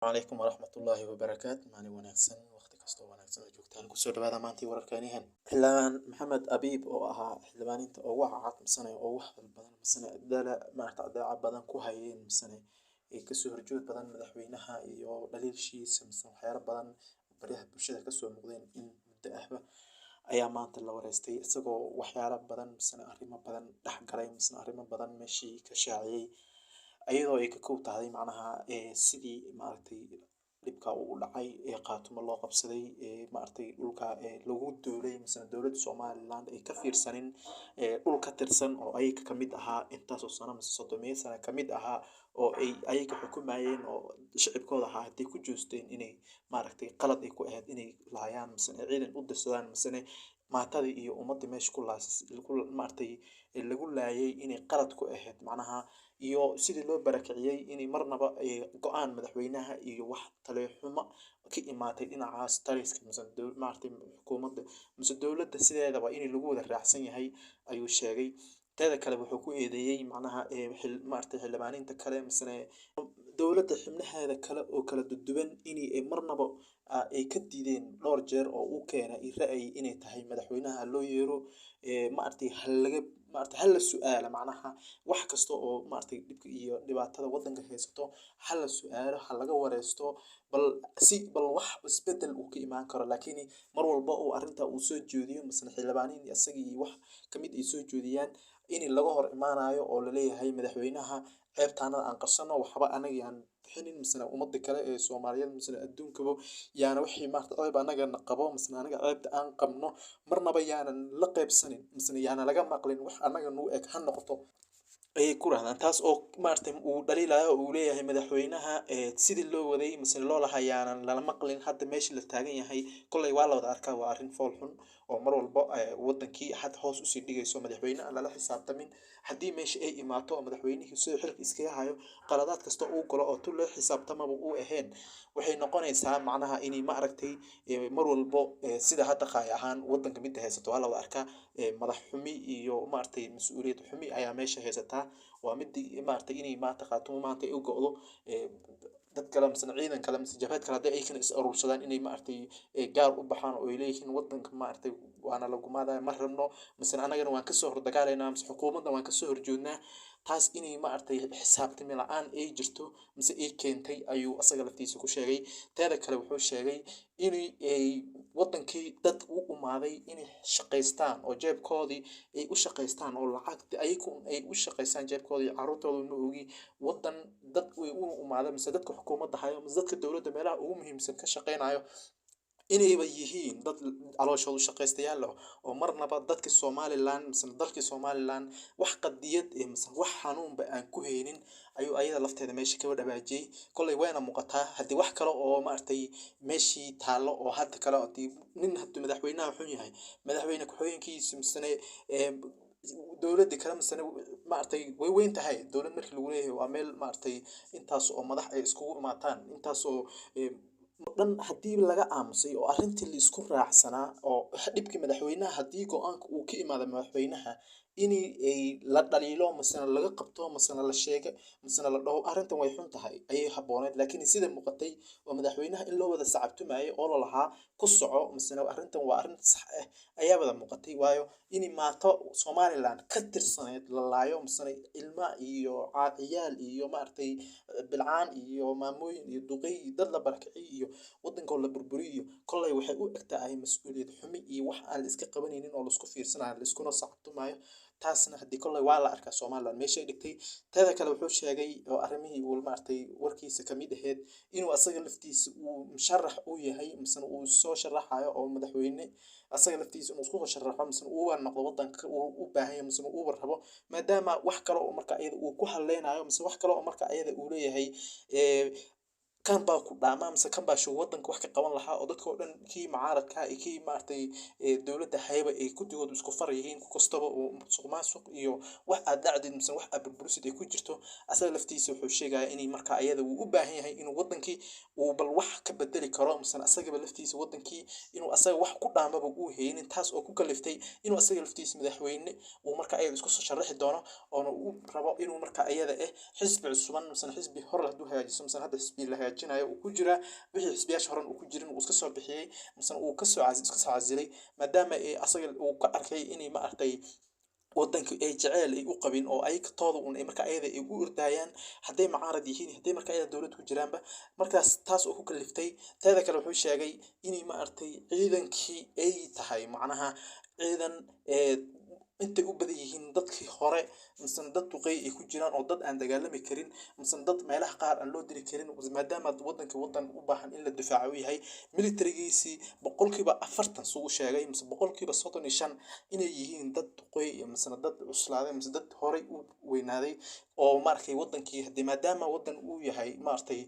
عليكم ورحمة الله وبركاته معني wanaagsan waqti kasta oo wanaagsan oo joogtaan kusoo dhawaada maantii wararkeenihan xildhibaan maxamed abiib oo ahaa xildhibaaninta ugu caatimsanay oo wax badan misane dala maarta daaca badan ku hayeen misane ee kasoo horjood badan madaxweynaha iyo dhaliilshiisa misane waxyaalo badan bariyaha bulshada kasoo muuqdeen in muddo ahba ayaa maanta la wareystay isagoo waxyaalo badan misane arrimo badan dhex galay misane arrimo badan meeshii ka shaaciyay ayadoo ay ka koob tahay macnaha sidii maaragtay dhibka uu dhacay ee qaatumo loo qabsaday maaragtay dhulka lagu duulay misana dowladda Somaliland ay ka fiirsanin dhulka tirsan oo ayaga ka mid ahaa intaasoo sano mise 30 sano ka mid ahaa oo ay ayaga xukumayeen oo shacabkooda ahaa hadii ku joosteen inay maaragtay qalad ay ku ahayd inay laayaan misana ciidan u dirsadaan misana maatadii iyo ummadii meesha ku laasas maaragtay lagu laayay inay qalad ku ahayd macnaha iyo sidii loo barakiciyay inay marnaba go'aan madaxweynaha iyo wax taleexuma ka imaatay dhinacaas taliska mise maartay xukuumadda mise dowladda sideedaba in lagu wada raacsan yahay ayuu sheegay teeda kale wuxuu ku eedeeyay macnaha maartay xildhibaaninta kale mise dowladda xubnaheeda kale oo kala duduwan inay marnaba ay ka diideen dhowr jeer oo uu keenay ra'yi inay tahay madaxweynaha loo yeero maartay hal laga maartay hal su'aala macnaha wax kasta oo maartay dhibka iyo dhibaatada wadanka haysato hal su'aalo hal laga wareysto bal wax isbedel uu ka imaan karo laakiin mar walba uu arinta uu soo jeediyo masna xildhibaanin isagii wax kamid ay soo jeediyaan in laga hor imaanayo oo la leeyahay madaxweynaha ceebtaana aan qarsano waxba anaga aan bixinin misna ummadda kale ee Soomaaliyeed misna adduunkaba yaana wixii maartay ceeb anaga qabo misna anaga ceebta aan qabno marnaba yaanan la qaybsanin misna yaana laga maqlin wax anaga nuu eg ha noqoto ay ku raadaan taas oo maartay uu dhaliilayo uu leeyahay madaxweynaha sidii loo waday misna loo lahayaan lala maqlin hadda meeshii la taagan yahay kulay waa la wada arkaa waa arrin fool xun oo mar walba wadankii had hoos u sii dhigayso madaxweynaha lala xisaabtamin haddii meesha ay imaato madaxweynihii soo xilka iskaga hayo qaladaad kasta uu galo oo tu loo xisaabtamaba uu ahayn waxay noqonaysaa macnaha inay ma aragtay mar walba sida hadda qaay ahaan wadanka mid haysato waa la wada arkaa madax xumi iyo maartay mas'uuliyad xumi ayaa meesha haysataa waa mid maartay inay maanta qaatumo maanta ay u go'do dad kale misna ciidan kale misna jabhad kale hadii ay kan is urursadaan inay maartay gaar u baxaan oo ay leeyihiin wadanka maartay waana lagu maadaa ma rabno misna anagana waan ka soo hordagaalaynaa misna xukuumadda waan ka soo horjoodnaa taas inay maartay xisaabtami la'aan ay jirto mise ay keentay ayuu asaga laftiisa ku sheegay teeda kale wuxuu sheegay inay wadankii dad u umaaday inay shaqaystaan oo jeebkoodii ay u shaqaystaan oo lacagta ay u shaqaystaan jeebkoodii caruurtooda ma ogi wadan dad way u umaaday mise dadka xukuumadda hayo mise dadka dowladda meelaha ugu muhiimsan ka shaqeynayo inayba yihiin dad calooshoodu shaqaystayaal ah oo marnaba dadka Somaliland mise dalka Somaliland wax qadiyad mise wax xanuunba aan ku haynin ayuu ayada lafteeda meesha ka dhawaajiyay kulay wayna muuqataa hadii wax kale oo maartay meeshii taalo oo hadda kale oo nin hadda madaxweynaha wuxuu yahay madaxweyne ku xigeenkiisa mise dowladda kale mise maartay way weyn tahay dowlad markii lagu leeyahay waa meel maartay intaas oo madax ay isku imaataan intaas oo dhan hadii laga aamusay oo arrintii la isku raacsanaa oo dhibkii madaxweynaha hadii go'aanka uu ka imaado madaxweynaha in ay la dhaliilo masana laga qabto masana la sheego masana la dhaho arrintan way xun tahay ayay habooneed laakiin sida muuqatay oo madaxweynaha in loo wada sacabtumayo oo la lahaa ku soco masana arrintan waa arrin sax ah ayaa wada muuqatay waayo in maato Somaliland ka tirsaneed la laayo masana ilma iyo ciyaal iyo maartay bilcaan iyo maamooyin iyo duqay dad la barakicay iyo wadanka la burburiyo kulay waxay u egtahay mas'uuliyad xumi iyo wax aan iska qabanaynin oo la isku fiirsanayo la iskuna sacabtumayo taasna hadii kulay waa la arkaa Somaliland meesha dhigtay teeda kale wuxuu sheegay oo arrimihii uu maartay warkiisa kamid ahayd inuu asaga laftiisa uu musharax u yahay misna uu soo sharaxayo oo madaxweyne asaga laftiisa uu isku sharaxo misna uu noqdo wadanka uu u baahan yahay misna uu rabo maadaama wax kale oo marka ayada uu ku haleynayo misna wax kale oo marka ayada uu leeyahay kan baa ku dhaamaa mise kan baa shuu wadanka wax ka qaban lahaa oo dadka oo dhan kii mucaaradka iyo kii maartay dowladda hayba ay ku digood isku far yihiin ku kastaba oo suuq iyo wax aad dhacdin mise wax aad burburid ay ku jirto asaga laftiisa wuxuu sheegayaa in marka ayada uu u baahan yahay inuu wadankii uu bal wax ka bedeli karo mise asaga laftiisa wadankii inuu asaga wax ku dhaamaba uu haynin taas oo ku kaliftay inuu asaga laftiisa madaxweyne uu marka ayada isku soo sharaxi doono oo uu rabo inuu marka ayada xisbi cusuban mise xisbi hor la hagaajiso mise hadda xisbi la hagaajinayo uu ku jiraa wixii xisbiyaasha horan uu ku jirin uu iska soo bixiyay mise uu iska soo casilay maadaama asaga uu ka arkay inay ma aragtay wadanka ay jecel ay u qabin oo ay ka tooda un ay marka ayada ay u ordayaan hadday macaarad yihiin hadday marka ayada dawlad ku jiraanba markaas taas oo ku kaliftay teeda kale wuxuu sheegay inay ma aragtay ciidankii ay tahay macnaha ciidan intay u badan yihiin dadkii hore mise dad duqey ay ku jiraan oo dad aan dagaalami karin mise dad meelaha qaar aan loo diri karin maadaama wadanka wadan u baahan in la difaaco yahay militarigiisii boqolkiiba 40 suu sheegay mise boqolkiiba 35 inay yihiin dad duqey mise dad cuslaaday mise dad horey u weynaaday oo markay wadankii hadii maadaama wadan uu yahay maartay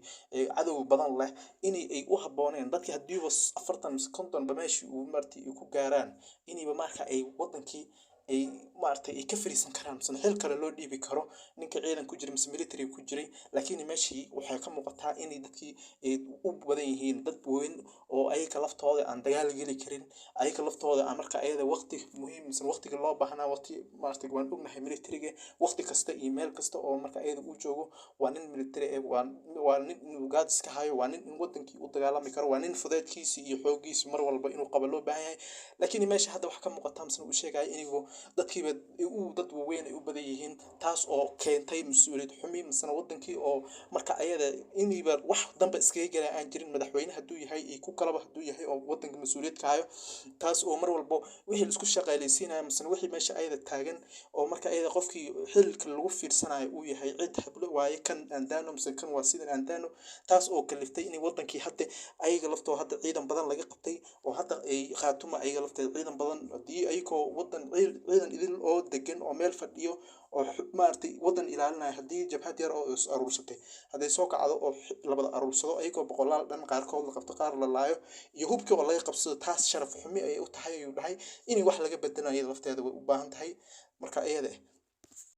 cadow badan leh inay ay u habooneen dadkii hadii 40 mise 50 ba meeshii uu martay ku gaaraan inayba marka ay wadankii ay maartay ay ka fariisan karaan mise xil kale loo dhiibi karo ninka ciidan ku jira mise military ku jiray laakiin meeshii waxay ka muuqataa in dadkii ay u badan yihiin dad weyn oo ayaga laftooda aan dagaal gali karin ayaga laftooda aan marka ayada waqti muhiim mise waqtiga loo baahnaa waqti maartay waan ognahay military-ga waqti kasta email kasta oo marka ayada uu joogo waa nin military waa nin gaad iska hayo waa nin wadankii u dagaalami karo waa nin fudeedkiisa iyo xoogiisa mar walba inuu qabo loo baahan yahay laakiin meesha hadda wax ka muuqata mise uu sheegay inuu dadkiiba uu dad weyn ay u badan yihiin taas oo keentay mas'uuliyad xumi mise wadankii oo marka ayada iniba wax danba iskaga galay aan jirin madaxweynaha haduu yahay iyo ku kalaba haduu yahay oo wadanka mas'uuliyad ka hayo taas oo mar walba wixii isku shaqaaleysiinaya mise wixii meesha ayada taagan oo marka ayada qofkii xilka lagu fiirsanayo uu yahay cid hablo waaye kan aan daano mise kan waa sidan aan daano taas oo kaliftay in wadankii hadda ayaga laftooda hadda ciidan badan laga qabtay oo hadda ay qaatuma ayaga laftooda ciidan badan hadii ayagoo wadan ciidan idil oo degan oo meel fadhiyo oo maartay wadan ilaalinaya hadii jabhad yar oo is aruursatay haday soo kacdo oo labada aruursado ayagoo boqolaal dhan qaarkood la qabto qaar la laayo iyo hubkii oo laga qabsado taas sharaf xumi ay u tahay ayuu dhahay in wax laga bedelayo lafteeda way u baahan tahay marka ayada